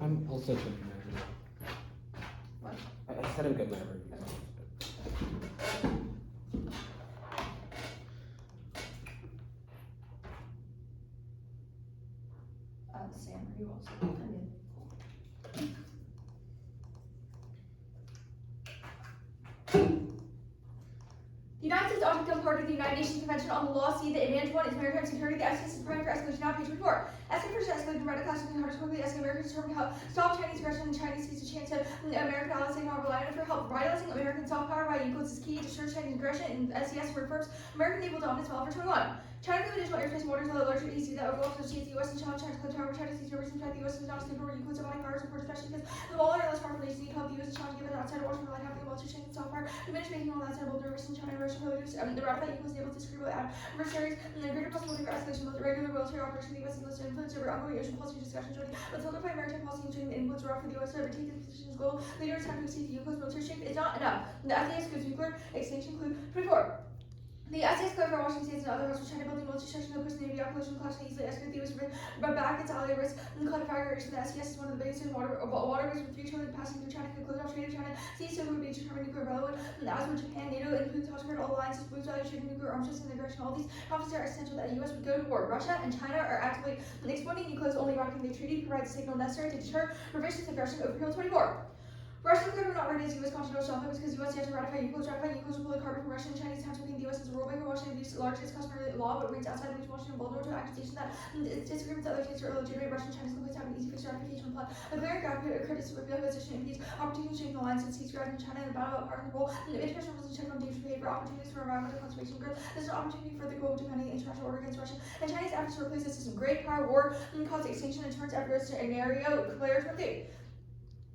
I'm also changing that. What? I said I would get whatever. Sam, are you also offended? The United States ought to become part of the United Nations Convention on the Law. See, the advantage one is maritime security. The SCS is priming for escalation now, page 24. Asking for escalation right class and how to quickly asking Americans to help stop Chinese aggression and Chinese sees a chance of American allies saying not relying for help. Revitalizing American soft power by UNCLOS is key to ensure Chinese aggression and SCS reaffirms American naval dominance well for 21. China claims additional airspace waters on the larger east that overall associates the U.S. and China. China's claim to China sees no reason to fight the U.S. is not a sleeper where UNCLOS are buying power support, especially because the smaller and less powerful nations need help. The U.S. and China give it outside of Washington like having the military strength and soft power. Diminish making all that outside of both the Russia and China and Russia relatives. The ratify UNCLOS is able to disagree with adversaries and the greater possibility for escalation of regular military operations. The U.S. is to influence over ongoing ocean policy discussions, joining but solidify maritime policy and joining the influence route for the U.S. to overtake this position as global leader. It's time to exceed the UNCLOS military strength is not enough. The SAS goes nuclear extinction include 24. The SAS code for Washington States and other hostile China building multi-section no person Navy collision clash can easily escalate the U.S. but back its ally risk and the configuration. The SES is one of the biggest in waterways with 3 trillion passing through China, can close off trade of China, sees so would be determined nuclear relevant, and as with Japan, NATO includes Australia, all alliances, boost value, shipping nuclear arms just in the direction. All these prophecies are essential that the U.S. would go to war. Russia and China are actively exploiting UNCLOS, only rocking the treaty provides a signal necessary to deter revisionist aggression over Hill 24. Russian code will not raise U.S. continental shelf limits because the U.S. yet to ratify UNCLOS. Ratifying UNCLOS will pull the carbon from Russian and Chinese towns within the U.S. as a rulemaker. Washington views largest customary law, but remains outside of which Washington vulnerable to accusation that its disagreements that other states are illegitimate. Russian and Chinese complaints have an easy fixed ratification plot. A clear gap criticism of position impedes opportunities to shape the alliance and seeks in China and the battle of power and role. The international rules and check on dangerous behavior, opportunities for environmental conservation growth. This is an opportunity for the global depending international order against Russia and Chinese efforts to replace the system. Great power war cause extinction and turns efforts to scenario clear 28.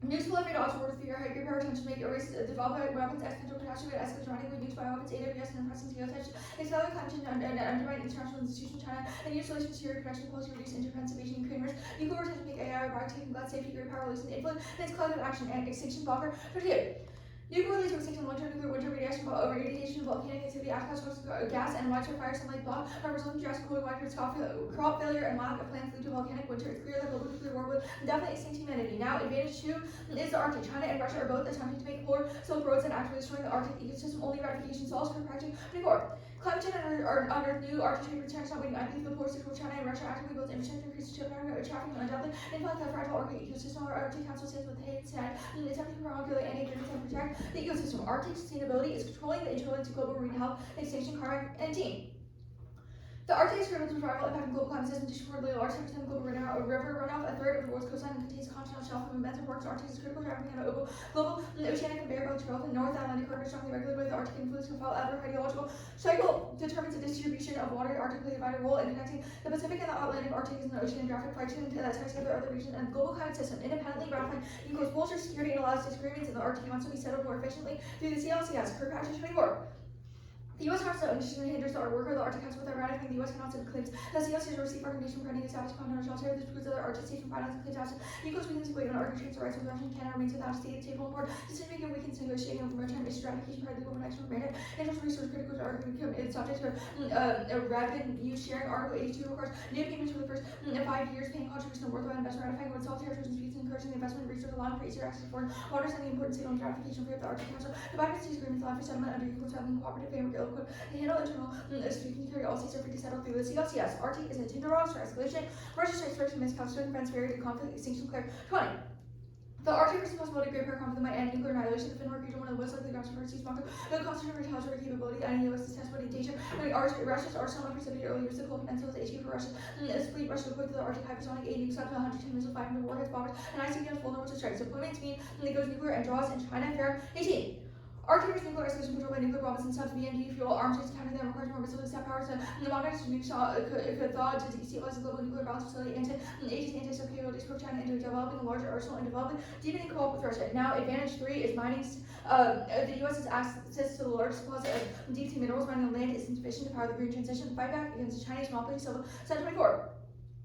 News will have odds worth for your high power attention make erase develop weapons exponential catastrophe escalate drowning with news by weapons AWS and impressing geotech expel content and undermine international institutions China and use solutions to your production policy reduce interdependence evasion Ukraine risk nuclear attention make AI robotic taking blood safety great power release and influence and its collective action and extinction blocker 32. Nuclear release of extinction long-term nuclear winter radiation radiation volcanic activity active toxic gas and widespread fire sunlight block by resulting drastic cooling widespread crop failure and lack of plants lead to volcanic winter. It's clear that global nuclear war would definitely extinct humanity. Now advantage 2 is the Arctic. China and Russia are both attempting to make polar silk roads and actively destroying the Arctic ecosystem. Only ratification solves for practicing 24. Climate change and unearthed new Arctic trade routes. China's not waiting idly for the polar signal. China and Russia actively build infrastructure increase ship traffic and undoubtedly impact the fragile Arctic ecosystem. Our Arctic Council stands with the Hague said attempting to regulate any agreements and protect the ecosystem. Arctic sustainability is controlling the internal into global marine health extinction carbon and team. The Arctic is critical to survival, impacting global climate system, disproportionately large 10% of global river runoff, a third of the world's coastline, and contains continental shelf and immense importance. The Arctic is critical to African and global oceanic and barrier travel in North Atlantic current strongly regulated by the Arctic influence can follow ever hydrological cycle determines the distribution of water. The Arctic plays a vital role in connecting the Pacific and the Atlantic. Arctic is an oceanographic flight that ties together other regions and the global climate system. Independently ratifying UNCLOS bolsters security and allows disagreements in the Arctic can also be settled more efficiently through the CLCS. Kirkpatrick 24. The U.S. has no intention to hinder the work of the Arctic Council without ratifying. The U.S. cannot send claims that CLC has received recommendation from granting established continental shelter. This proves that the Arctic states from finance and claims absent. UNCLOS weakens the weight on Arctic transfer rights with Russia and Canada remains without a state table import. Decision making weakens negotiating over maritime issue ratification part of the global connection with granted. International resource critical to Arctic is subject to rapid use sharing. Article 82 requires new payments for the first 5 years, paying contribution to worthwhile investment, ratifying with all territories and disputes, encouraging the investment in research, allowing for easier access to foreign waters, and the important signal of ratification for the Arctic Council. The bypass these agreements allow for settlement under UNCLOS having cooperative framework ill-equipped to handle speaking carry all states are free to settle through the CLCS. Arctic is a Tinderbox for escalation. Russia strikes first and miscounts to defense barrier to conflict extinction clear 20. The Arctic is possibility of great power conflict might end nuclear annihilation. The Finmark region, one of the most likely grounds for sea bunker, the concentrated retaliatory capability, and the U.S. is test danger. Russia's arsenal and precipitated early years of the Cold Peninsula is HQ for Russia. This fleet Russia equipped to the Arctic hypersonic aid nukes up to 110 missiles, 500 warheads, bombers, and ICBMs vulnerable to strikes. Deployments mean it goes nuclear and draws in China. Fair 18. Arctic risk nuclear escalation controlled by nuclear bombs and subs BMD fuel arms to counter them requires more missiles step powers and the modernized nuke shot could thaw to destabilize the global nuclear balance facility and to ages anti-sub capabilities for China into developing a larger arsenal and developing deepening co-op with Russia. Now advantage 3 is mining. The U.S.'s access to the largest deposit of deep sea minerals mining on land is insufficient to power the green transition. Fight back against the Chinese monopoly. So 724.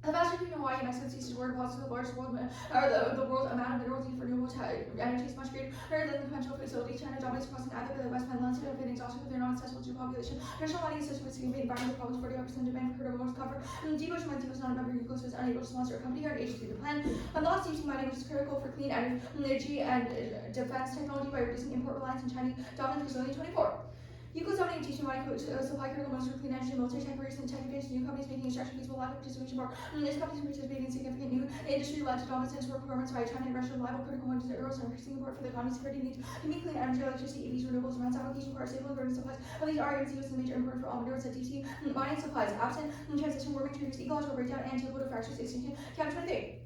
The vast region of Hawaii and Mexico ceases where deposits of the largest world, the world's amount of minerals needed for renewable energy is much greater than the conventional facility. China dominates crossing either by the West Midlands have been exhausted, but they're not accessible to the population. Traditional mining is associated with significant environmental problems. 45% demand for critical minerals cover. Deep ocean mining is not a member of UNCLOS was unable to sponsor a company or an agency to plan. UNCLOS using mining, which is critical for clean energy and defense technology by reducing import reliance on Chinese dominance for 2024. UNCLOS dominating teaching mining supply critical metals for clean energy and military tech recent technification. New companies making extraction feasible, lack of participation more. These companies participating in significant new industry led to dominance for performance by China and Russia, reliable critical components and euros and increasing import for the economy security needs to meet clean energy, electricity, EVs, renewables, defense application for stable and growing supplies. Of these are US is a major importer for all minerals at deep sea mining supplies. Absent transition, warming triggers ecological breakdown and geopolitical fractures, extinction. Count 23.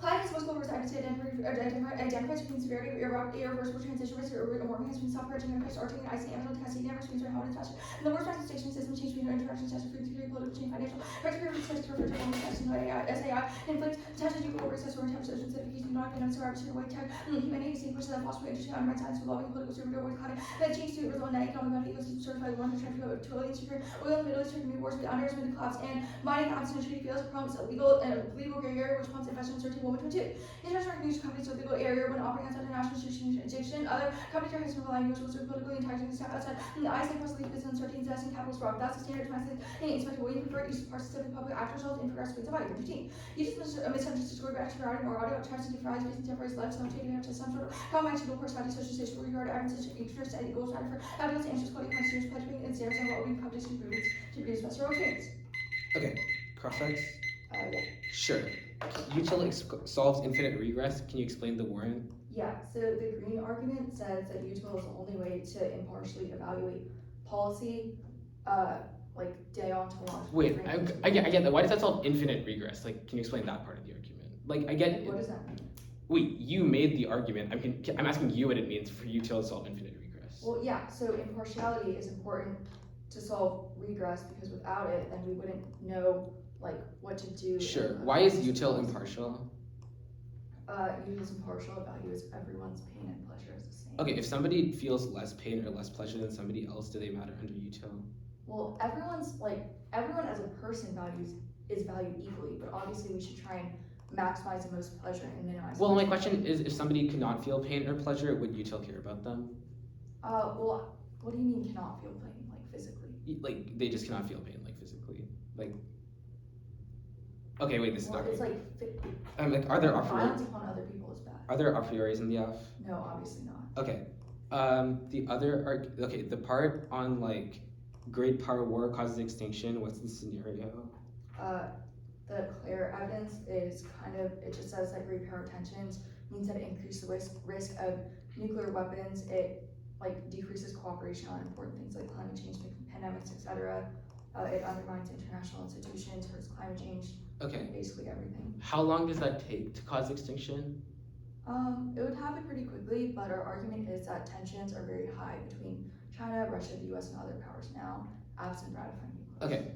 Climate is most global risk identifies between severity of irreversible transition risk or warming has been self-correcting and Arctic and ice and Amazon cascading average means how it's faster. And the worst manifestation system change between interactions test for security, political change, financial, particular test for performance test and SAI, inflict potential geopolitical risk for temperature acidification, non-economic survivors who white tech, humanity seeing push that possible industry on red science, lobbying political survey, avoid climate, that change to result in economic benefit ecosystem certified one to trillion secure oil in the Middle East, new wars with underestimated collapse and mining absent treaty fails promise illegal area which prompts investment certainty 1.2. International recognition companies with legal area when operating outside international jurisdiction. Other companies are hesitant relying on US or politically enticing staff outside the ISA plus legal business uncertainty investing capital rock. That's the standard domestic and inspector William preferred use of specific public act results in progress rates of value. 15. You just misunderstood story back to routing or audio tries to differentiate based on temporary life, some taking up to some sort of common action, course, value, social stage, for regard, evidence, interest, and goals, matter for evidence, anxious, quality, consumers, pledging, and standards, and well-being, competition, improvements to produce best rotations. Okay, cross-sites? Yeah. Sure. Util solves infinite regress. Can you explain the warrant? Yeah, so the green argument says that UTIL is the only way to impartially evaluate policy, like deontological. Wait, I get that. Why does that solve infinite regress? Like, can you explain that part of the argument? Like, I get. What does that mean? Wait, you made the argument. I'm asking you what it means for util to solve infinite regress. Well, yeah. So impartiality is important to solve regress because without it, then we wouldn't know like what to do. Sure. Why is util impartial? Util is impartial. It values everyone's pain and pleasure as the same. Okay, if somebody feels less pain or less pleasure than somebody else, do they matter under util? Well, everyone as a person is valued equally, but obviously we should try and maximize the most pleasure and minimize. Well, my question is, if somebody cannot feel pain or pleasure, would util care about them? Well, what do you mean cannot feel pain, like physically? Like they just cannot feel pain, like physically, like. Okay, wait, this is not. It's like. Like, are there violence upon other people is bad. Are there a prioris in the F? No, obviously not. Okay. The other okay, the part on like great power war causes extinction. What's the scenario? The clear evidence is it just says that great power tensions means that it increases the risk of nuclear weapons. It like decreases cooperation on important things like climate change, pandemics, etc. It undermines international institutions, hurts climate change. Okay. Basically everything. How long does that take to cause extinction? It would happen pretty quickly, but our argument is that tensions are very high between China, Russia, the US, and other powers now, absent ratifying UNCLOS. Okay.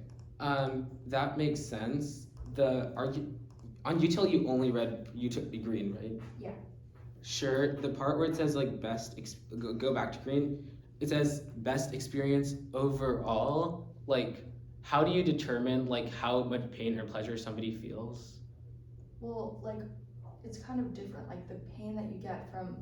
That makes sense. On util you only read green, right? Yeah. Sure. The part where it says like go back to green, it says best experience overall. Like, how do you determine like how much pain or pleasure somebody feels? Well, like it's kind of different. Like the pain that you get from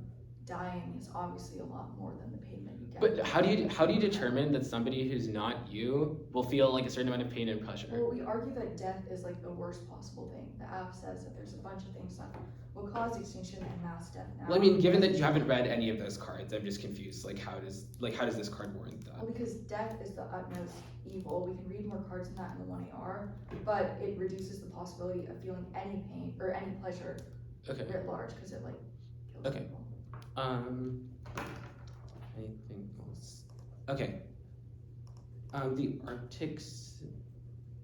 dying is obviously a lot more than the pain that you get. But how do you determine that somebody who's not you will feel like a certain amount of pain and pleasure? Well, we argue that death is like the worst possible thing. The app says that there's a bunch of things that will cause extinction and mass death now. Well, I mean, given that you haven't read any of those cards, I'm just confused. Like, how does this card warrant that? Well, because death is the utmost evil. We can read more cards than that in the 1AR, but it reduces the possibility of feeling any pain or any pleasure writ large because it like kills people. Anything else? Okay. The Arctics.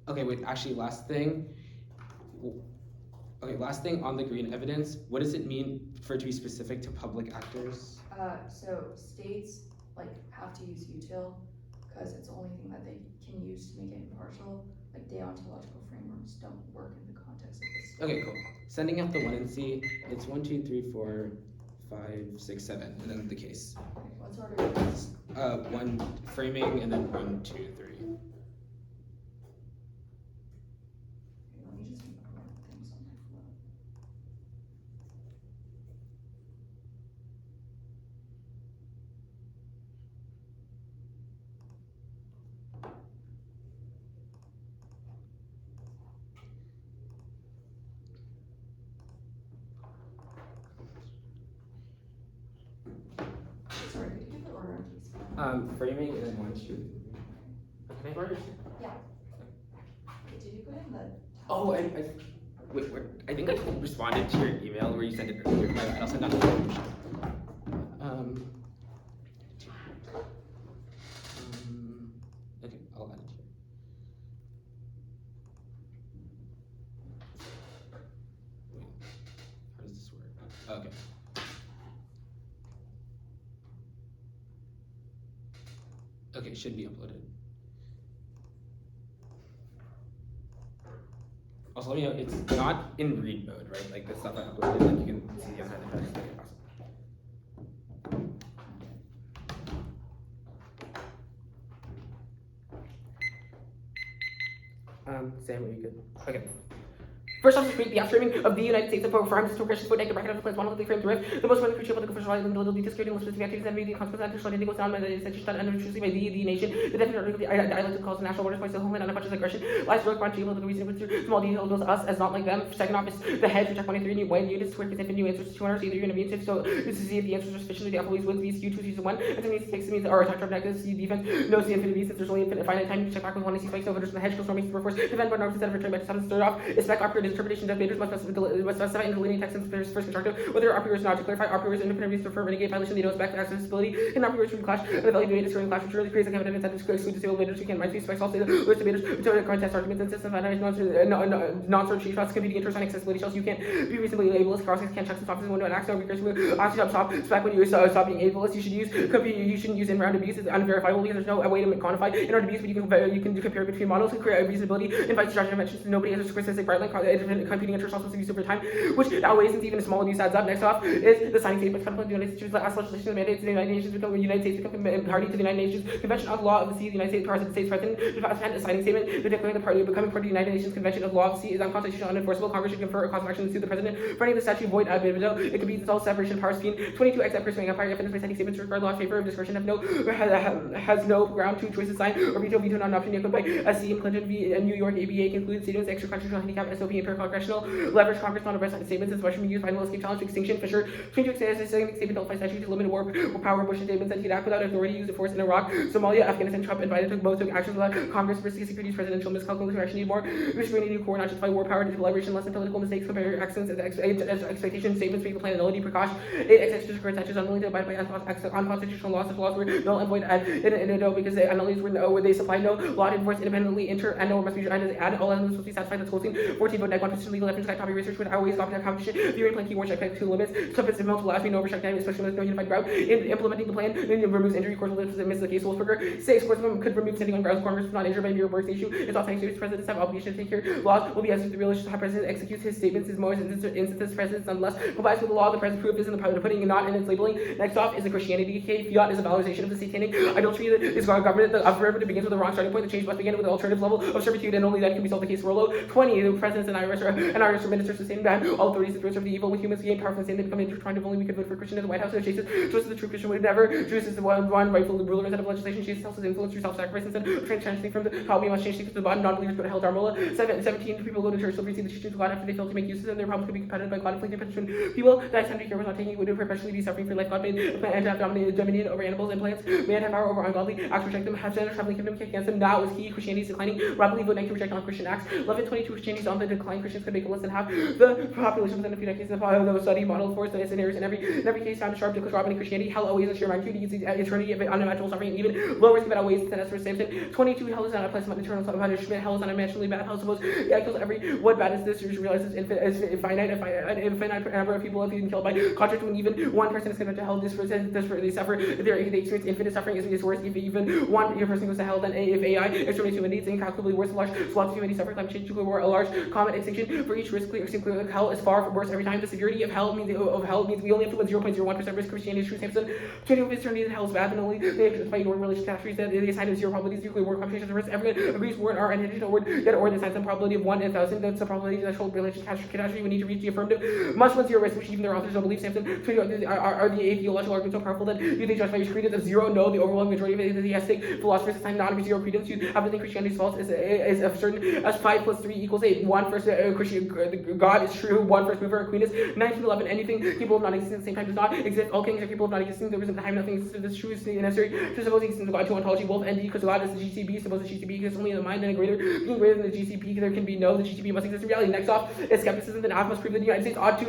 Okay, wait. Actually, last thing. Okay, last thing on the green evidence. What does it mean for it to be specific to public actors? So states like have to use util because it's the only thing that they can use to make it impartial. Like deontological frameworks don't work in the context of this. Okay, cool. Sending out the 1 and C. It's 1, 2, 3, 4, 5, 6, 7, and then the case. Okay, what's order? 1 framing, and then 1, 2, 3. Okay, let me just make more things on my flow. Framing and then one shoot. Okay, Yeah. Did you put in the? Oh, wait, I think I responded to your email where you sent it earlier, but I'll send out the okay, I'll add it here. Wait, how does this work? Okay. Okay, should be uploaded. Also, let me know, it's not in read mode, right? Like the stuff I uploaded, like you can see the other side. Okay, awesome. Sam, are you good? Okay. First off, the affirming of the United States of farms to Christians for negative bracket of the plans monolithic frame thrift. The most important crucial political official and the details creating the specific activities and the consequences and additional identical sound by the essential done and truly by the nation. The definite of the dialectic calls the national borders by the homeland and unconscious aggression. Lies direct branch political reason with small details was us as not like them. Second off is the head for check 23 new when units to work with new answers to 200 either you're gonna be into so this is see if the answers are sufficiently the always with these U2 season 1 and some takes means are attack of negative see defense no see infinity since there's only infinite finite time to check back with one and see spikes over the hedge goes storming super force defend but norms instead of return back to seven third off is spec operator interpretation that leaders must specify in delineating text and first constructive whether operators not to clarify operators independent reasons for renegade violation they don't expect accessibility and operators from clash and the value doing destroying clash which really creates a kind of evidence to exclude disabled leaders who can't mind speech specs all say the list debaters to contest arguments and systems and non-search sheet shots competing interests on accessibility shells you can't be reasonably ableist crossings can't check some boxes window and access weakers who honestly stop spec when you stop being ableist you should use you shouldn't use in-round abuse it's unverifiable because there's no way to quantify in-round abuse but you can compare between models and create reasonability invite strategy dimensions nobody has a specific bright line competing interests also abuse over time which outweighs since even a small abuse adds up. Next off is the signing statement contemplating the United States last legislation mandates the United Nations become the United States become party to the United Nations Convention on the Law of the Sea. The United States powers of the States President to pass a signing statement declaring the party becoming part of the United Nations Convention of the Law of the Sea is unconstitutional and unenforceable. Congress should confer a cause of action to sue the President for any of the statute void ad libitum. It could be the sole separation of powers scheme. 22 except pursuing empire evidence by signing statements regard law in favor of discretion have no has no ground to choice to sign or veto not an option yet by SC and Clinton v. and New York ABA concluded statements extra constitutional handicap SOP empirical congressional leverage Congress not arrest statements as Russian used by no escape challenge to extinction. Fisher 22 statement nullified statute to limit war power Bush statements that he'd act without authority use of force in Iraq, Somalia, Afghanistan. Trump invited took both took actions without Congress risking security's presidential miscalculation action need more restraining new core not justify war power to deliberation less than political mistakes compare accidents as expectation statements make the plan nullity precaution 8 exceptions occurred such as unwilling to abide by unconstitutional laws if laws were null and void because they anomalies were they supply no law to enforce independently enter and no must be add all elements must be satisfied that's closing 14 vote neg 1% legal evidence copy research would always stop that competition theory plan keyword check two limits substance multiple last no overcheck time especially with no unified ground in implementing the plan then removes injury course limits that misses the case Wolfsberger 6 course could remove sending on grounds Congress not injured by mere works issue it's all thanks to presidents have obligation to take care laws will be as if the real president executes his statements his most instances presidents unless complies with the law the president proof is in the putting not in its labeling. Next off is the Christianity decay. Fiat is a valorization of the satanic idolatry that is our government the affirmative begins with the wrong starting point the change must begin with an alternative level of servitude and only then can be solved the case Rollo 20 the presidents and Irish ministers sustain ban all authorities that serve the evil with humans gain powerful and they become intertwined if only we could vote for Christian in the White House and chases just as the true Christian would never Jews is the one rightful ruler instead of legislation Jesus tells his influence through self-sacrifice instead of transitioning from the how we must change things to the bottom non-believers go to hell Dharmola 17 people go to church so receive the teachings of God after they fail to make use of them their problems could be competitive by God inflicting between people that time to hear was not taking would perpetually be suffering for life God made and to have dominion over animals and plants man have power over ungodly acts reject them have sinned traveling kingdom kick against them that was key Christianity is declining rapidly vote to reject non-Christian acts 1122 Christianity is on the decline Christians could make a less than half the population within a few decades of the study model for the scenarios in every case found a sharp decline in Christianity hell always a sheer magnitude needs eternity of unimaginable suffering and even low risk but outweighs the test for Samson 22 hell is not a place of eternal punishment hell is unimaginably bad hell suppose kills every what bad is this you should realize it's infinite number of people have been killed by contract when even one person is going to hell this they suffer they experience infinite suffering is worse if even one person goes to hell than if AI exterminates humanity it's incalculably worse large swaths of humanity suffer climate change nuclear war a large comet extinction for each risk clear hell is far worse every time the severity of hell means we only have to win 0.01% risk Christianity is true Samson 22 eternity in hell is bad and only they fight your religious catastrophes that they assign zero probabilities nuclear war computations risk everyone agrees war and our intentional word that or assigns some probability of 1 in 1,000 that's the probability that whole religious catastrophe we need to reach the affirmative must win zero risk which even their authors don't believe Samson 22 are the atheological arguments so powerful that you think justify your credence of zero no the overwhelming majority of atheistic philosophers assign not to zero credence you have to think Christianity is false is as certain as 5 plus 3 equals 8 1 first God is true, one first mover, queen is 1911, anything capable of not existing at the same time does not exist. All kings are capable of not existing. There was a time nothing existed. This true is necessary to suppose the existence of God to ontology. Wolf ND, because God is the GCB, suppose the GCB exists only in the mind, and a greater being greater than the GCP, there can be no, the GCB must exist in reality. Next off is skepticism, then Alf must prove that the United States ought to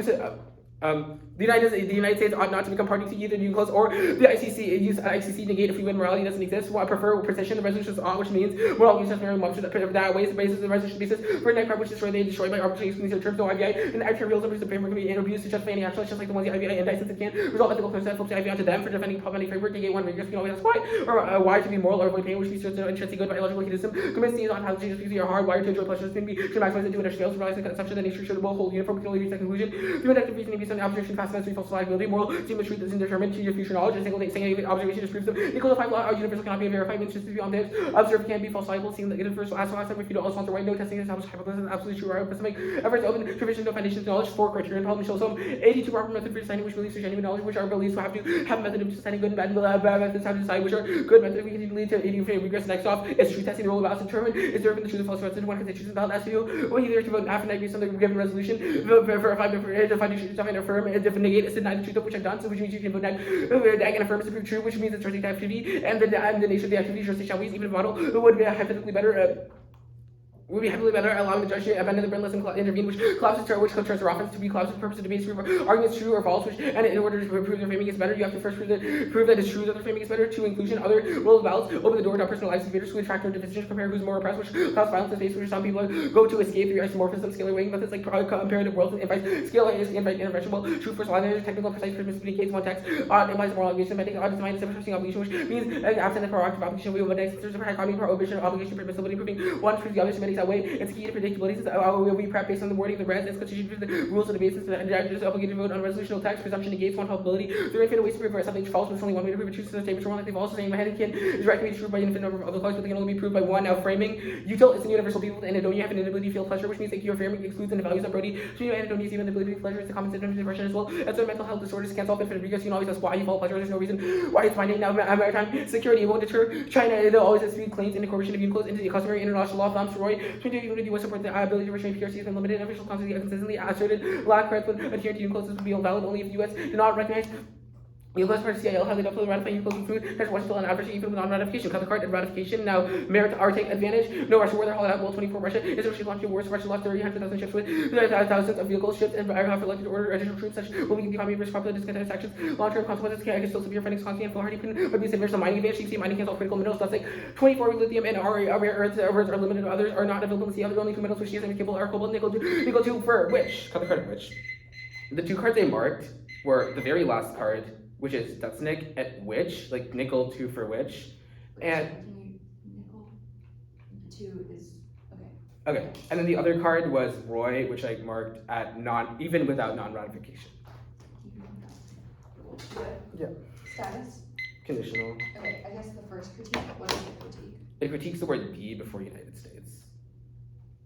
the United States ought not to become party to either the UNCLOS or the ICC. Use ICC negate if we win morality doesn't exist. Well, I prefer precision. The resolution is ought, which means moral use as merely monsters that ways the basis of the resolution basis for a next part which they destroy by arbitrary exclusive terms. No IVI and arbitrary realism is the framework can be abused to justify any action, just like the ones the IVI indict since it can resolve ethical concerns. Flips the IVI onto them for defending public framework. Negate one rigorous can always ask why or why to be moral or avoid pain, which means to intrinsic good biological hedonism. Commits these on how to change because you are hardwired to enjoy pleasure. This can be to maximize it to an scales, realize the conception that nature should hold uniform. We can only reach that conclusion through inductive reasoning based on the observation fast and falsifiability. Moral seem truth is indeterminate to your future knowledge. A single single observation disproves them. Equal to 5 law, our universal cannot be verified. Means just to be on this. Observed can be falsifiable. Seeing the universal as last time if you don't sponsor right. No testing established hypothesis absolutely true. Right? Pessimistic efforts open provision no foundation to knowledge. 4 criterion problem shows some 82 proper method for deciding which beliefs are genuine knowledge, which are beliefs who have to have a method of deciding good and bad methods how to decide which are good methods. We can lead to regress. Next off is truth testing. The role of balance determine is there the truth of false methods. One can say truth is valid as to you. Well, either to vote affirmative based on the given resolution. Verify, define truth, define affirm, and negate is deny the truth of which I've done. So which means you can vote neg and affirm is to prove true, which means it's jurisdiction activity, and the nature of the activity jurisdiction always even if model would be hypothetically better. Would be heavily better allowing the judge to abandon the brainless and intervene, which collapses their offense to be collapsed for the purpose of debates, arguments true or false, and in order to prove their framing is better, you have to first prove that it's true that their framing is better. To inclusion, other rule of balance, open the door to personalized debaters who attract no divisions, compare who's more oppressed, which cause violence in space, which some people go to escape through isomorphism, scalar weighting methods like comparative worlds, and invite scalar is invite intervention. Well, true first line, technical precise purpose indicates one text, implies moral obligation, but odd design is a obligation, which means absent of proactive obligation, we will next there's a dichotomy prohibition, obligation, permissibility, proving one proves the other, semantics that way. It's key to predictability. Will be prep based on the wording of the rest, constitution, the rules of the basis, and judges obligated to vote on resolutional text. Presumption negates one probability. There are infinite ways to prove something false, but there's only one way to prove it true. So the statements are wrong, like they've also saying my head can is directly true by an infinite number of other clauses, but they can only be proved by one. Now framing. Util is a universal people, and anedonia have an inability to feel pleasure, which means that your framing excludes the values of Brody. So you anedonia is even the ability to feel pleasure is a common symptom of depression as well. As so mental health disorders can't solve infinite because you can always ask why you fall pleasure. There's no reason why it's finding. Now maritime security won't deter China. It'll always dispute claims in the incorporation of UNCLOS into the customary international law. Thumbs Roy. Unity will support the ability to restrain PRC has been limited. Official consistently asserted lack credits when adhering to UNCLOS will be valid only if the U.S. do not recognize UNCLOS part of CIL has enough to ratify UNCLOS food. There's one still an adversary even with non-ratification. Cut the card and ratification. Now merit our take advantage. No Russia war their holiday World 24 Russia is Russia launched wars. Russia lost 300,000 ships with thousands of vehicles, ships, and have elected to order additional troops. Such will weaken the economy, risk popular discontent actions. Long-term consequences can still severe findings constantly and foolhardy but be severe. Some mining advantage. You see mining cancel critical minerals. That's like 24 lithium and rare earths are limited. Others are not available to see. Other only 2 metals which is capable are cobalt, nickel 2 for which cut the card which the 2 cards they marked were the very last card, which is Dutznik at which, like nickel 2 for which, and nickel 2 is okay, and then the other card was Roy, which I marked at even without non-ratification. Good. Yeah. Status. Conditional. Okay, I guess the first critique. What is the critique? It critiques the word "the" before United States.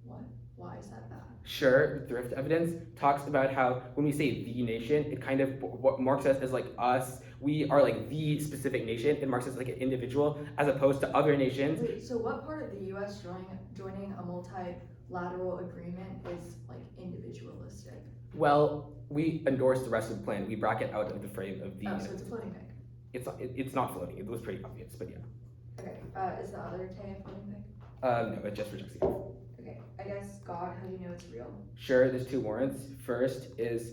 What? Why is that bad? Sure, the thrift evidence talks about how when we say the nation, it kind of what marks us as like us. We are like the specific nation. It marks us like an individual as opposed to other nations. Wait, so what part of the U.S. joining a multilateral agreement is like individualistic? Well, we endorse the rest of the plan. We bracket out of the frame of the. Oh, so it's a floating thing. It's not floating. It was pretty obvious, but yeah. Okay. Is the other K a floating thing? No, it just rejects the F. Okay. I guess God. How do you know it's real? Sure, there's 2 warrants. First is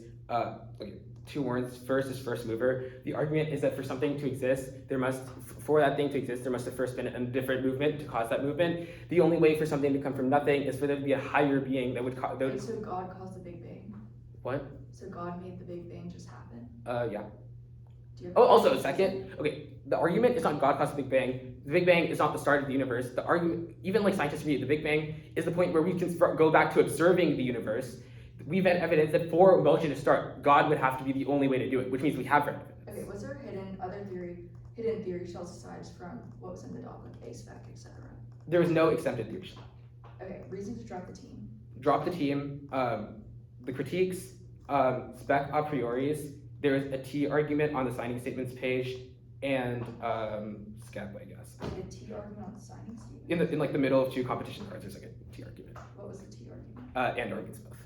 2 warrants. First is first mover. The argument is that for something to exist, for that thing to exist, there must have first been a different movement to cause that movement. The only way for something to come from nothing is for there to be a higher being that would cause. So God caused the Big Bang. What? So God made the Big Bang just happen. Yeah. Oh, also second. Okay, the argument is not God caused the Big Bang. The Big Bang is not the start of the universe. The argument, even like scientists agree, the Big Bang is the point where we can go back to observing the universe. We've had evidence that for motion to start, God would have to be the only way to do it, which means we have evidence. Okay, was there hidden theory shells aside from what was in the doc, like a spec, etc.? There was no accepted theory shell. Okay, reason to drop the team. Drop the team. The critiques, spec a prioris. There is a T argument on the signing statements page, and scap, I guess. A T argument on the signing statement? In like the middle of 2 competition cards, there's like a T argument. What was the T argument? and or against both.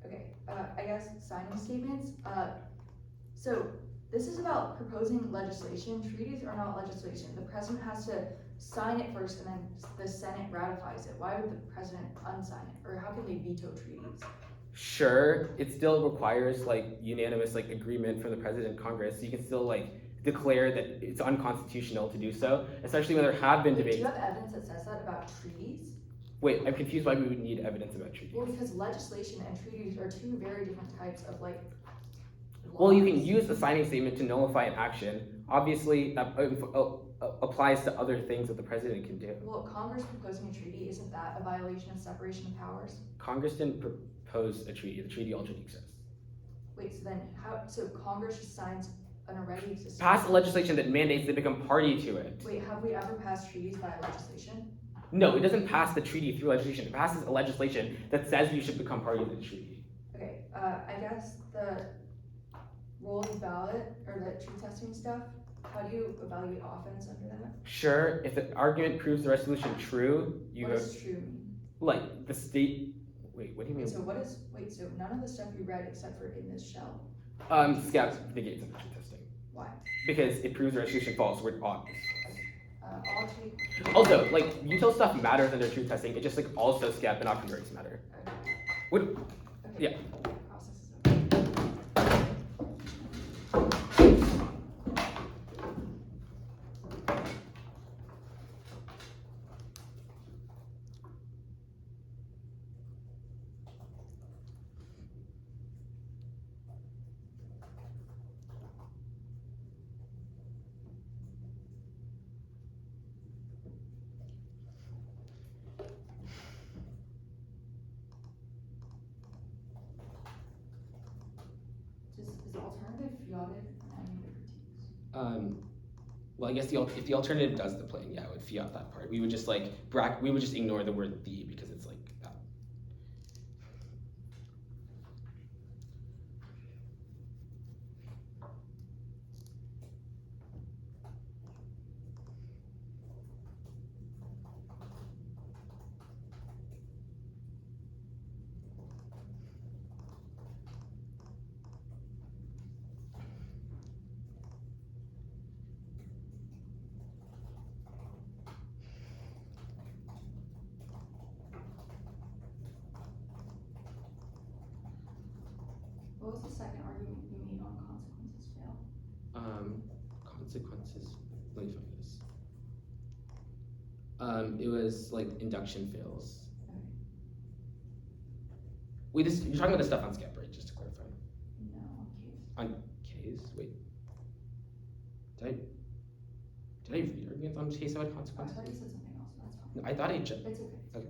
Okay, I guess signing statements. So this is about proposing legislation. Treaties are not legislation. The president has to sign it first and then the Senate ratifies it. Why would the president unsign it? Or how can they veto treaties? Sure, it still requires like unanimous like agreement from the president and Congress. So you can still like declare that it's unconstitutional to do so, especially when there have been Wait, debates. do you have evidence that says that about treaties? Wait, I'm confused why we would need evidence about treaties. Well, because legislation and treaties are two very different types of like laws. Well, you can use a signing statement to nullify an action. Obviously, that applies to other things that the president can do. Well, Congress proposing a treaty, isn't that a violation of separation of powers? Congress didn't propose a treaty. The treaty already exists. Wait, so then how, so Congress just signs an already existing. Pass legislation that mandates they become party to it. Wait, have we ever passed treaties by legislation? No, it doesn't pass the treaty through legislation. It passes a legislation that says you should become party to the treaty. Okay, I guess the rolling ballot or the truth testing stuff, how do you evaluate offense under that? Sure, if the argument proves the resolution true, you What go does true mean? like the state. Wait, what do you mean? So so none of the stuff you read except for in this shell. Scouts negates under truth testing Why? because it proves the resolution false. Where odd. I'll take. Also, like util stuff matters under truth testing. It just like also scap and not priorities matter. Okay. What? Okay. Yeah. Process is over. Is the alternative fiated and any of the critiques? Well, I guess if the alternative does the playing, yeah, it would fiat that part. We would just like we would just ignore the word "the" because it's like that. What was the second argument you made on consequences fail? Consequences. Let me find this. It was like induction fails. Okay. Wait, you're talking about the stuff on Scap, right? Just to clarify. No, case. On K's? Wait. Did I read arguments on case about I consequences? thought you said something else, but that's fine. No, I thought I just. It's okay. Okay.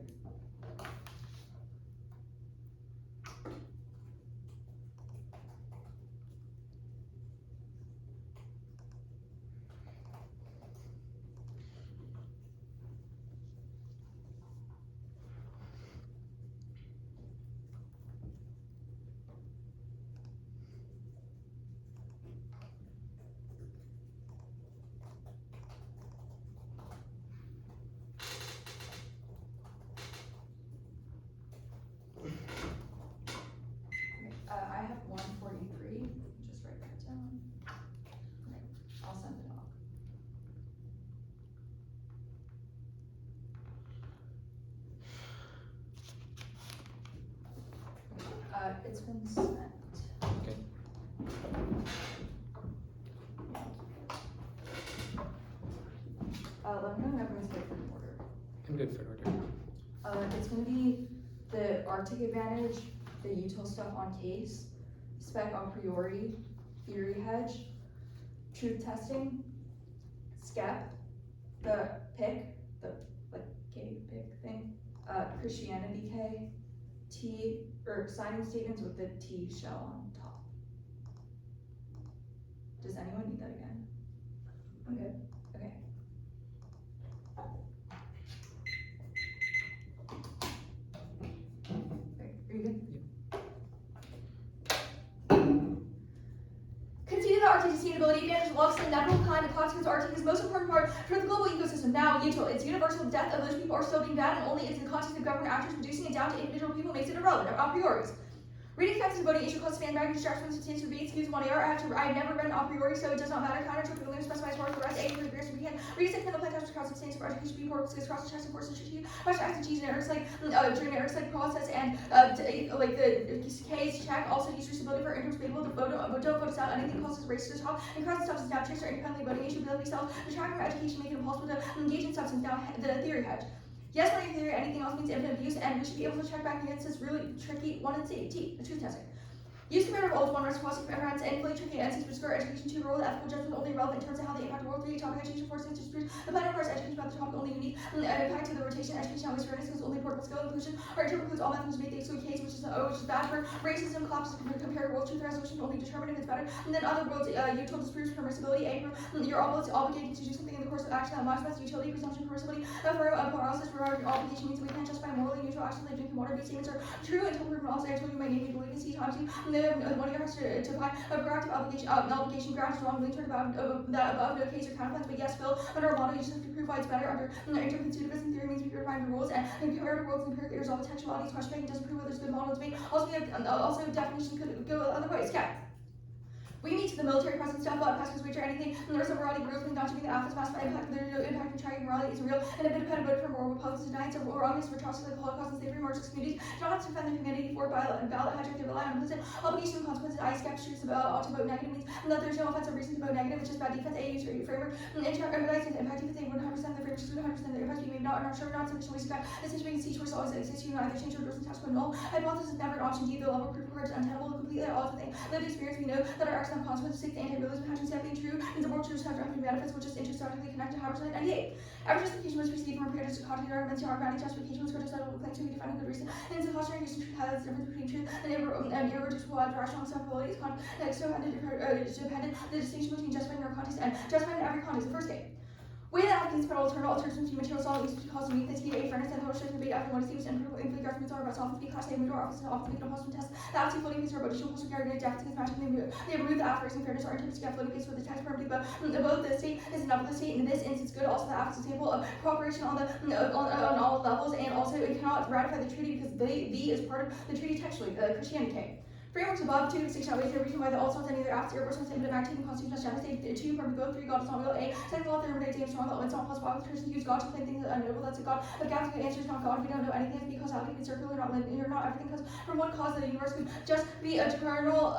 I have 143. Just write that down. Okay, I'll send it off. It's been sent. Okay. Let me know when everyone's good for an order. I'm good for order. It's gonna be the Arctic advantage, the util stuff on case, spec a priori, theory hedge, truth testing, SCEP, the pick, the like K pick thing, Christianity K, T, or signing statements with the T shell on top. Does anyone need that again? I'm good. Okay. Are you good? Conceded that Arctic sustainability advantage loves the natural climate consequence Arctic is the most important part for the global ecosystem. Now, UNCLOS, it's universal death of those people are still being bad, and only it's the context of government actors reducing it down to individual people makes it irrelevant, a prioris. Reading facts and voting issue called span bagging distraction from substantial be excuse 1 AR. I've never read an a priori, so it does not matter. Counter to the specifies more for the rest. A for the beers we can. Read a second the plant cross substantial for education be portals cross the chest and forces to much active generics like generics like process and like the case check also use reusability for interpretable the photo but don't focus out anything causes race to the top and cross substance now tracer independently voting issue ability self the track from education make it impossible to engage in substance now the theory hedge. Yes, when you theory, anything else means infinite abuse, and we should be able to check back against this really tricky 1 and C, T, the truth testing. Use comparative old one reciprocity for everyone's and fully tricky and for square education to role the ethical judgment only relevant in terms of how they impact the world. 3 topic education for to dispute the plan of course education about the topic only unique impact to the rotation education always fairness is only portable skill inclusion or interpret includes all methods to make the exclude case which is bad for racism collapses compared world truth resolution only determine if it's better and then other worlds util disproves permissibility a you're obligated to do something in the course of action that maximizes utility presumption permissibility for paralysis regarding obligation means that we can't justify morally neutral actions like drinking water. These statements are true until proven false. I told you my name you believe in C times you one of your has to apply a proactive obligation ground is wrong linked about that above no case or counterplans, but yes, Phil, under our model, you just have to prove why it's better under interconstitutivism theory means we verify the rules and comparative worlds and empirically resolve potentialities, question making doesn't prove whether it's a good model to be. Also definition could go other ways. Yeah. We need to the military presence stuff, but past which or anything, and there are some morality rules not to be the affect mass impact, there's no impact in trying morality is real, and a bit of vote for moral republics denied, so wrongness for atrocities like the Holocaust and slavery, marginal communities, do not defend their humanity for ballot hijack, they rely on implicit obligation and consequences. I skeptics about to vote negative means that there's no offensive reason to vote negative, it's just bad defense. A use framework, and emphasizing the impact defense, 100% the framework, 100% the impact, we may not sure not sufficient ways to guide, essentially we can see choice always exists, you either change your rules and task or null. Hypothesis is never an option D, the level of proof required is untenable, completely at odds with lived experience, we know that our acts have consequences, anti-realism patterns have been true, and the more truths have drafting benefits, which is introspectively connected to 98. Every justification was received from predators to cognitive arguments, our grounding justification was critical that claim to be defining good reason, and it's a cautionary use of truth highlights the difference between truth and irreducible rational acceptability is dependent, the distinction between justifying our context and justifying in every context. The first case. Way that advocates but alternatives to material solid needs to cause unique things, a fairness and total shift debate after one seems and implicate arguments are about solving the class, they move our office and often make an impossible test. The absolute floating case are about additional postal carried deficits matching they remove the affairs and fairness are intended to get floating case with the tax permanently, but both the state is enough of the state in this instance good. Also the affairs example of cooperation on all levels, and also it cannot ratify the treaty because the is part of the treaty textually, Christianity. Frameworks above, 2 distinction outweighs the reason why the all sounds any other after airport sounds infinite activity constitution as genocide. 2 from go 3 God is not real. A second law thermodynamics is strong. It's not possible. Person use God to claim things that are unknowable. That's a God. But God's good answer is not God. We don't know anything. It's because how can be circular, not linear, not everything comes from one cause that the universe could just be eternal.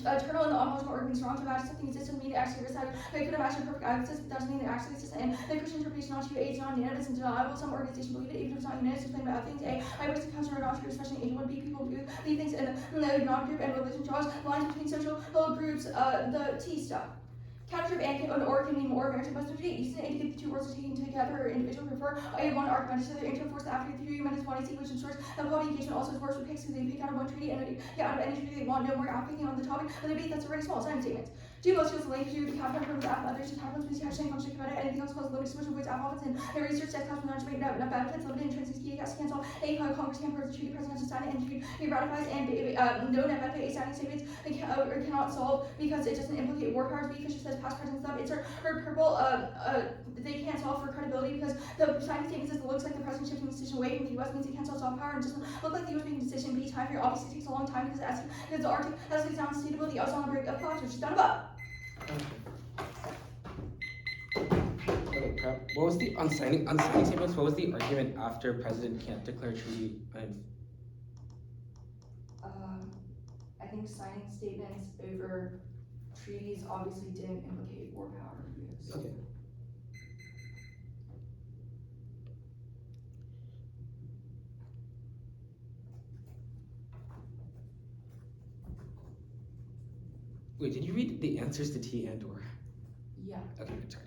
Eternal and the ontological order means wrong to imagine something exists doesn't mean it actually exists. They could imagine perfect existence, but doesn't mean it actually exists. And the Christian interpretation not to age non-unanimous and deniable. Some organizations believe it, even if it's not unanimous, to claim about things. A person comes from a non-true, especially in age 1B, people believe things in the non-group and religion draws lines between social groups, the T stuff. Counter and or can mean more American Western Treaty. Using it to get the 2 words taken together or individual prefer a one argument to the interforce after the 3 minutes 1 AC, which ensures that quality engagement also is worse with picks because they pick out of one treaty and get out of any treaty they want no more applicant on the topic of the debate that's already small. Sign statements. Do most of the link to the counter from the app others to tackle species hashtag function about anything else causes limited switch avoids app office and the research that comes from not to make no benefits limited intrinsic key gas cancel a Congress can approve the treaty president has to sign it and treaty ratifies and no net benefit a signing statements or cannot solve because it doesn't implicate war powers because it says past present stuff. It's her purple they can't solve for credibility because the signing statement says it looks like the president shifting the decision away from the US means he can't solve soft power and it doesn't look like the US making a decision. B time here obviously takes a long time because the Arctic has the sound sustainability also on the break of clouds which is done above. Okay, prep. What was the on signing statements? What was the argument after president can't declare treaty? I think signing statements over treaties obviously didn't implicate war power use. Okay. Wait, did you read the answers to T and or? Yeah. Okay, good, sorry.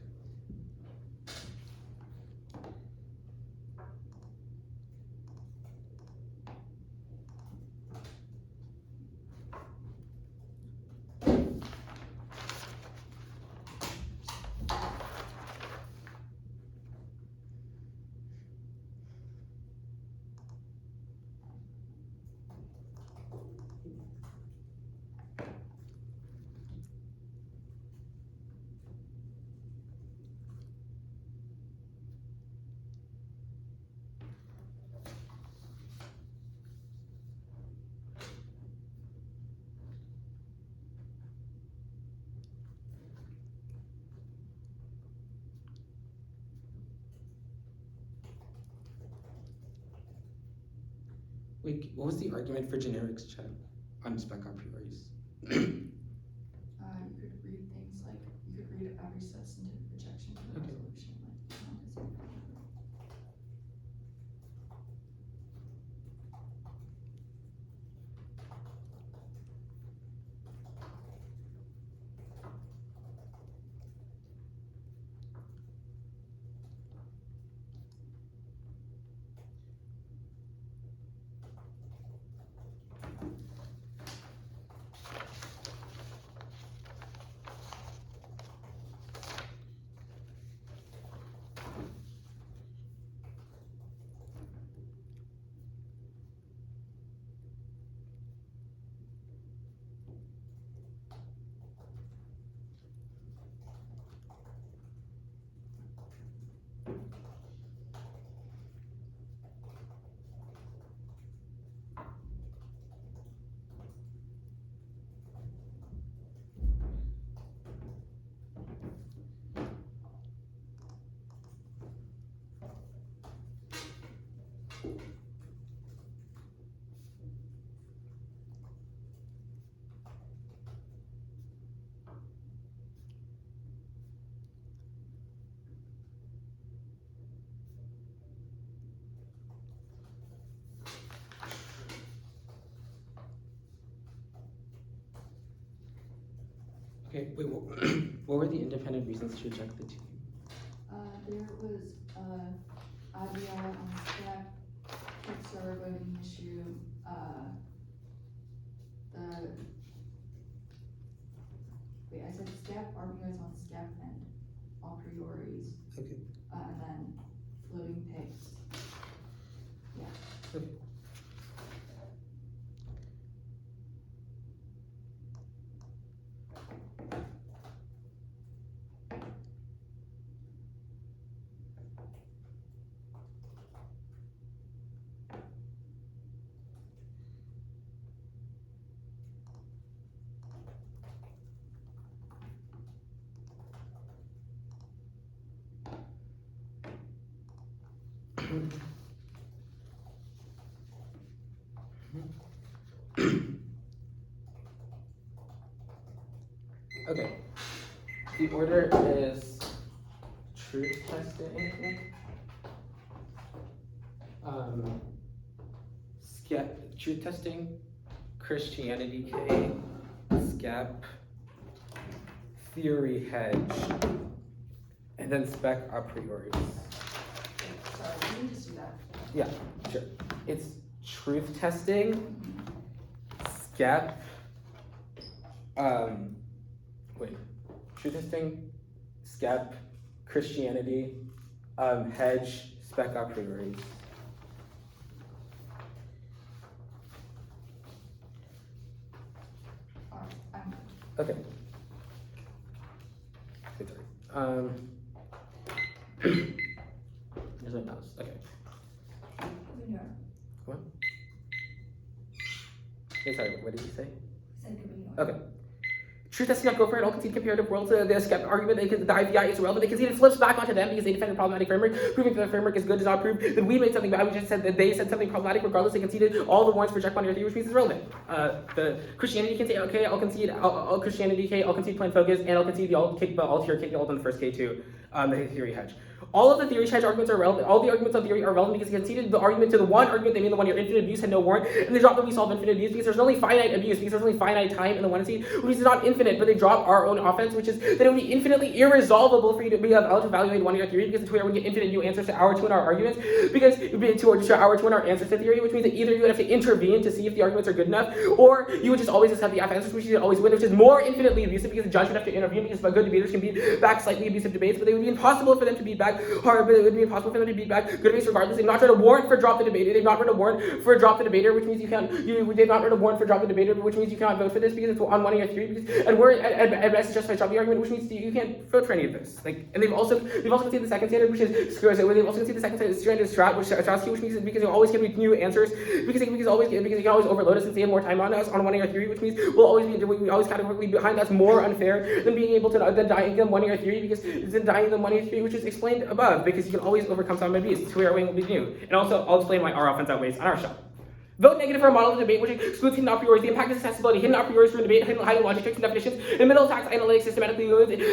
Wait, what was the argument for generics check on spec a prioris? You could read things like, you could read every substantive projection to the Okay. resolution, like, Okay, wait, what were the independent reasons to reject the two? there was, IBR on spec, Pixar voting issue, I said step, arguments on step and a prioris, Okay. and then floating pigs. Yeah. Okay. Okay. The order is truth testing, truth testing, Christianity K, SCAP, theory hedge, and then spec a priori. Sorry, can you just do that? Yeah, sure. It's truth testing, SCAP, truth testing, SCAP, Christianity, hedge, spec a priori. Alright, I'm Okay. Okay, sorry. There's my mouse. Okay. We know. What? Okay, sorry, what did you say? Said good, we know. Okay. Truth testing not go for it. All concede comparative world. The skeptic argument, the IVI is irrelevant. They concede it flips back onto them because they defend the problematic framework. Proving that the framework is good does not prove that we made something bad. We just said that they said something problematic. Regardless, they conceded all the warrants for reject binary theory, which means it's relevant. The Christianity can say, okay, I'll concede all Christianity K, I'll concede plain focus, and I'll concede the alt kick, but alt here, kick the alt on the first K too. The theory hedge. All of the theory hedge arguments are relevant. All the arguments on theory are relevant because they conceded the argument to the one argument they made, the one year infinite abuse had no warrant, and they dropped that we solve infinite abuse because there's only finite abuse, because there's only finite time in the one seed, which is not infinite, but they drop our own offense, which is that it would be infinitely irresolvable for you to be able to evaluate one year theory because the two would get infinite new answers to our two and our arguments, because it would be to our two and our answers to theory, which means that either you would have to intervene to see if the arguments are good enough, or you would just always accept the F answers, which you would always win, which is more infinitely abusive because the judge would have to intervene because good debaters can beat back slightly abusive debates, but they would be impossible for them to beat back hard, but it would be impossible for them to beat back good debates regardless. They've not tried a warrant for drop the debater. They've not read a warrant for drop the debater, which means you can't. They've not read a warrant for drop the debater, which means you cannot vote for this because it's on one or three. Because, and we're at best justified drop the argument, which means you can't vote for any of this. Like, and they've also conceded the second standard, which is screws it. They've also conceded the second standard strat, which means because you always get new answers, because you can always overload us and save more time on us on one year theory, which means we always categorically behind. That's more unfair than being able to then dying them one year theory because it's then dying them one year theory, which is explained above, because you can always overcome some abuse. Two-way weighing will be new, and also I'll explain why our offense outweighs on our shot. Vote negative for a model of debate which excludes hidden a prioris. The impact is accessibility. Hidden a prioris through debate, hidden logic, tricks, and definitions. In the middle, tax analytics systematically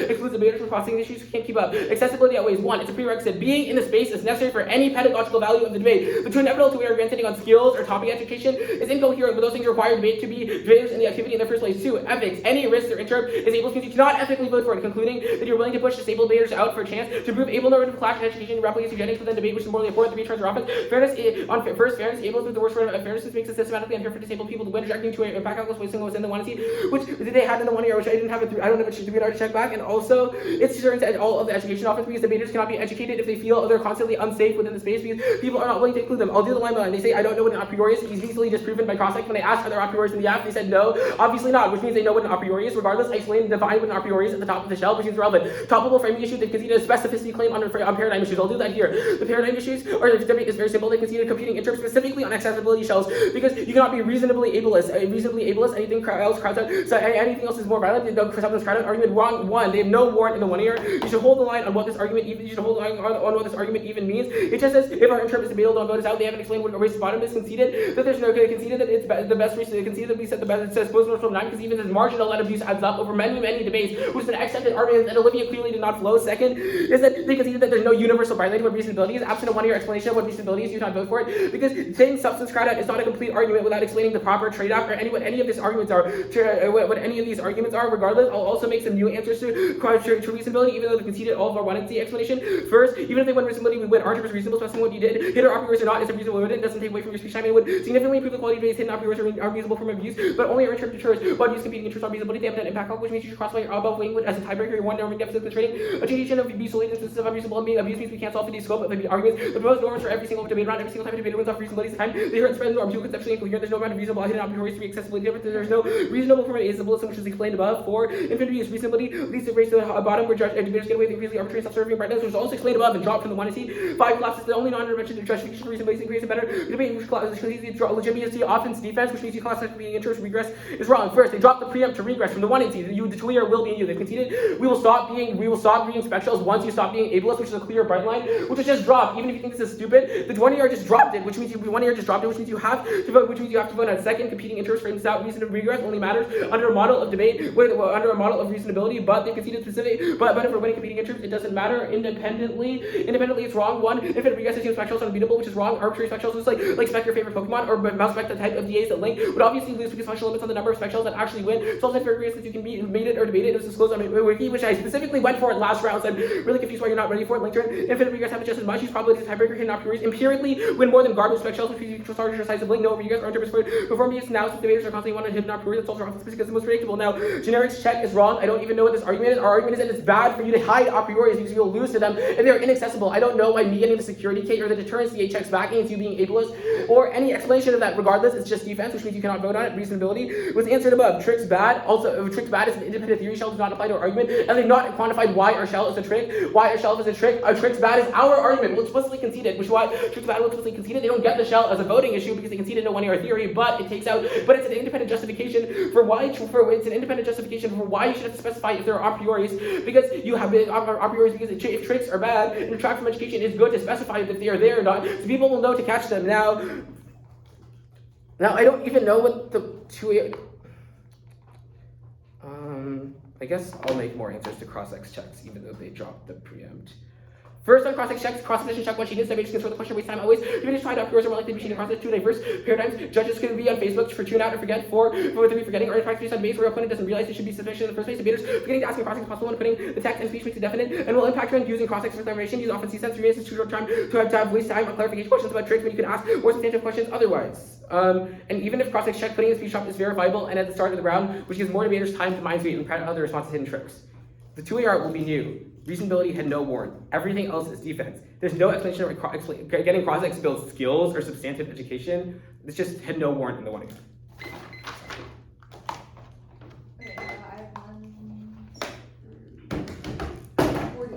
excludes debaters from processing issues who can't keep up. Accessibility outweighs one. It's a prerequisite. Being in the space is necessary for any pedagogical value of the debate. The true inevitable to we are granting on skills or topic education is incoherent with those things require debate to be debaters in the activity in the first place. 2. Ethics. Any risk or interrupt is able to cannot ethically vote for it. Concluding that you're willing to push disabled debaters out for a chance to prove able normative clash in education, replicates eugenics within debate, which is morally important. 3 terms are often fairness. Fairness able to the worst word of fairness makes it systematically unfair for disabled people to win, directing to a back calculus wasting within the 1 which they had in the 1 year, which I didn't have it through. I don't know if it's to be able to check back. And also, it's certain to all of the education office because debaters cannot be educated if they feel they're constantly unsafe within the space because people are not willing to include them. I'll do the line by line. They say, I don't know what an a priori is. It's easily disproven by cross-check. When I asked are there a prioris in the app, they said no. Obviously not, which means they know what an a priori is. Regardless, I explained and defined what an a priori is at the top of the shell, which is relevant. Topical framing issue, they conceded a specificity claim on paradigm issues. I'll do that here. The paradigm issues, or the debate is very simple. They conceded computing interest specifically on accessibility shells because you cannot be reasonably ableist. Anything else crowds out. So anything else is more violent. Something's crowded. Argument wrong. 1. They have no warrant in the 1 year. You should hold the line on what this argument even. You should hold the line on what this argument even means. It just says if our interrupt is debatable, don't vote us out. They haven't explained what a race to bottom is. Conceded that there's no conceded that it's the best race. They conceded that we said the best. It says post from 9 because even this marginal let abuse adds up over many debates, which is an accepted argument that Olivia clearly did not flow. 2nd is that they conceded that there's no universal violation of reasonability is absent a 1 year explanation of what reasonability is. You cannot vote for it because saying substance crowd out is not a complete argument without explaining the proper trade-off or what any of these arguments are. What any of these arguments are. Regardless, I'll also make some new answers to reasonability, even though they conceded all of our 1 and C explanation. First, even if they win reasonability, we win. Aren't it reasonable specifying what you did? Hit or a priori or not is a reasonable word. It doesn't take away from your speech time. It would significantly improve the quality of today's hidden a priori are reasonable from abuse, but only our interrupt deters. But use competing interests on reasonability. They have an impact, which means you should crossfire above language as a tiebreaker. Your 1 normative deficit constraining. A tradition of abuse solely instances of unreasonable abuse means we can't solve the scope of the arguments. The proposed norms for every single debate round, every single time a debater wins off reasonability time. They hurt spread the norm too conceptually incoherent. There's no amount of reasonable hidden a priori to be accessibly different. There's no reasonable form of ableism, which is explained above. 4. Infinity is reasonability leads to race to the bottom where debaters get away with increasingly arbitrary self-serving brightness, which is also explained above and dropped from the 1 and C. 5 collapses the only non-intervention to justification for reasonability creates a better debate which legitimacy offense defense, which means you class being interest regress is wrong. First, they dropped the preempt to regress from the 1 and C. The clear will be in you. They've conceded we will stop being spec shells once you stop being ableist, which is a clear bright line, which is just dropped. Even if you think this is stupid, the 1 year just dropped it, which means you 1 year just dropped it, which means you have to vote, which means you have to vote on 2nd. Competing interest frames out reason of regress only matters under a model of debate, under a model of reasonability, but they conceded specific. But if we're winning competing interest, it doesn't matter independently. Independently, it's wrong. 1. Infinite regress assumes spec shells are unbeatable, which is wrong. Arbitrary spec shells is like spec your favorite Pokemon, or mouse spec the type of DAs that link would obviously lose because functional limits on the number of spec shells that actually win. So infinite regress that you can be made it or debate it. It was disclosed on my wiki, which I specifically went for it last round. So I'm really confused why you're not ready for it. Link turn. Infinite regress haven't just as much. He's probably just tiebreaker hidden a priori. Empirically win more than garbage spec shells, which means you larger size of link. No regress or interpret perform these now since debaters are constantly wanting hidden a priori. That's also wrong because it's the most predictable. Now, generics check is wrong. I don't even know what this argument is. Our argument is that it's bad for you to hide a priori because you'll lose to them if they're inaccessible. I don't know why me getting the security key or the deterrence CA checks back against you being ableist or any explanation of that. Regardless, it's just defense, which means you cannot vote on it. Reasonability was answered above. Tricks bad. Also, tricks bad is an independent theory. Shell does not apply to our argument, and they've not quantified why our shell is a trick. Why our shell is a trick. Tricks bad is our argument. We'll explicitly conceded, which is why tricks bad will explicitly conceded. They don't get the shell as a voting issue because they conceded no 1 year theory, but it takes out. But it's an independent justification for why. It's an independent justification for why you should have to specify if there are a prioris because you have a prioris because if tricks are bad and detract from education, it's good to specify if they are there or not, so people will know to catch them. Now I don't even know what the 2 I guess I'll make more answers to cross-ex checks, even though they dropped the preempt. First on cross-ex checks, cross-definition check 1 she did, debaters can sort the question waste time always. Debaters tried up yours are more likely to be cheating across 2 diverse paradigms. Judges can be on Facebook for tune out or forget. 4 for 3 forgetting or in practice on base where your opponent doesn't realize it should be sufficient in the first place. Debaters forgetting to ask cross-ex possible when putting the text and speech makes it definite and will impact when using cross-ex for clarification. Use often C-sense 3 minutes too short time to have waste time on clarification questions about tricks when you can ask more substantive questions otherwise. And even if cross-ex check putting in speech shop is verifiable and at the start of the round, which gives more debaters time to mind sweep and prep other responses hidden tricks. The 2 art will be new. Reasonability had no warrant. Everything else is defense. There's no explanation of getting cross-ex builds skills or substantive education. It's just had no warrant in the 1 year. Okay, I have 1 through 40.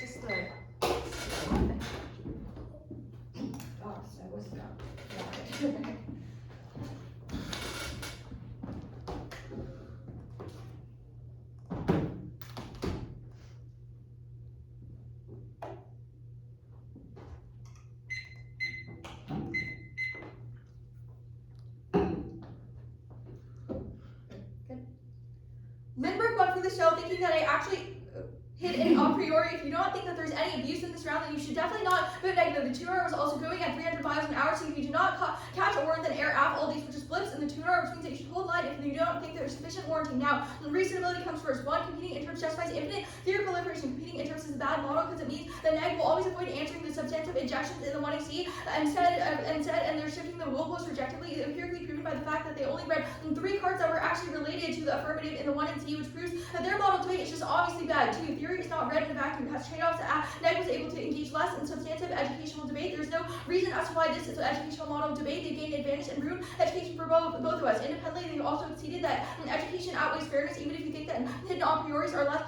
it's just the. Oh, so what's that? Lynbrook went for the show thinking that I actually hid an a priori. If you don't think that there's any abuse in this round, then you should definitely not vote negative. The tuner was also going at 300 miles an hour, so if you do not catch a warrant, then air aft all these, which is blips in the tuner, which means that you should hold line if you don't think there's sufficient warranting. Now, reasonability comes first. One, competing interest justifies infinite theory of proliferation. Competing interest is a bad model because it means that neg will always avoid answering the substantive ejections in the 1AC. Instead, they're shifting the will post rejectively, empirically proven by the fact that they only read 3 cards that were actually related to the affirmative in the 1 and C, which proves that their model debate is just obviously bad. 2, theory is not read in a vacuum. It has trade-offs that neg was able to engage less in substantive educational debate. There's no reason as to why this is an educational model debate. They gained advantage and ruined education for both of us. Independently, they also conceded that education outweighs fairness, even if you think that hidden a prioris are less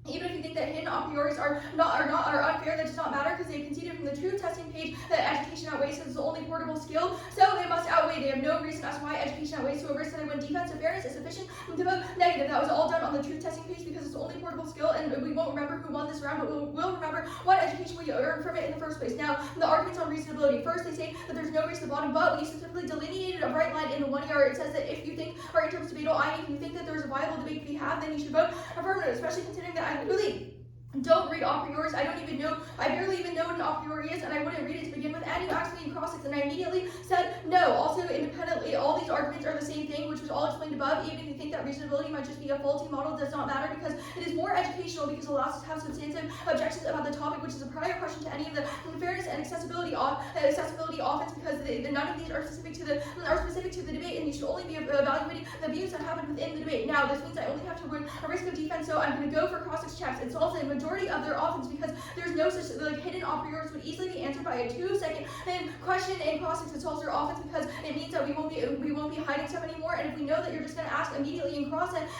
even if you think that hidden a prioris are unfair, that does not matter because they conceded from the true testing page that education outweighs since it's the only portable skill, so they must outweigh. They have no reason as to why education outweighs to a risk that when defensive fairness is sufficient to vote negative. That was all done on the truth testing page because it's the only portable skill, and we won't remember who won this round, but we'll remember what education we earned from it in the first place. Now, the arguments on reasonability. First, they say that there's no race to the bottom, but we specifically delineated a bright line in the 1 yard. It says that if you think our interest debatable, i.e. if you think that there's a viable debate to be had, then you should vote affirmative, especially considering that I literally don't read a prioris. I barely even know what an a priori is, and I wouldn't read it to begin with. And you asked me in cross-ex, and I immediately said no. Also, independently, all these arguments are the same thing, which was all explained above. Even if you think that reasonability might just be a faulty model, it does not matter because it is more educational because it allows us to have substantive objections about the topic, which is a prior question to any of the fairness and accessibility offense because none of these are specific to the debate, and you should only be evaluating the views that happen within the debate. Now, this means I only have to run a risk of defense, so I'm going to go for cross-ex checks. It solves the majority of their offense because there's no such hidden a prioris would easily be answered by a 2-second question in cross-ex. It solves their offense because it means that we won't be hiding stuff anymore. And if we know that you're just going to ask immediately in cross-ex,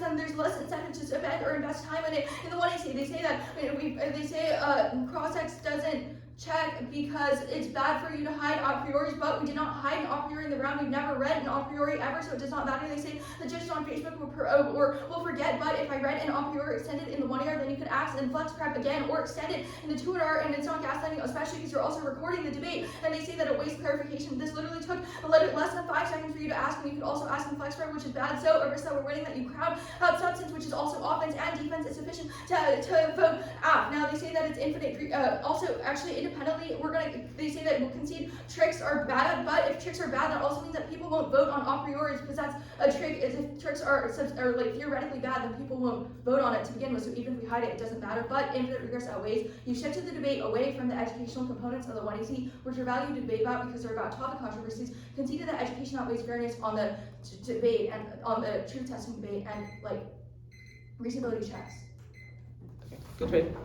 then there's less incentive to spend or invest time in it. In the 1AC, they say that cross-ex doesn't check because it's bad for you to hide a prioris, but we did not hide an a priori in the round. We've never read an a priori ever, so it does not matter. They say the judges on Facebook will forget, but if I read an a priori extended in the 1 yard, then you could ask and flex prep again or extend it in the 2 yard, and it's not gaslighting, especially because you're also recording the debate. And they say that it wastes clarification. This literally took less than 5 seconds for you to ask, and you could also ask in flex prep, which is bad. So a risk that we're winning that you crowd out substance, which is also offense and defense, is sufficient to vote out. Now they say that it's infinite. Also, actually, independently, they say that we'll concede tricks are bad, but if tricks are bad, that also means that people won't vote on a prioris because that's a trick. Is if tricks are like theoretically bad, then people won't vote on it to begin with. So even if we hide it, it doesn't matter. But infinite regress outweighs. You shifted the debate away from the educational components of the 1AC, which are valued to debate about because they're about topic controversies. Conceded that education outweighs fairness on the debate and on the truth testing debate and like reasonability checks. Good trade.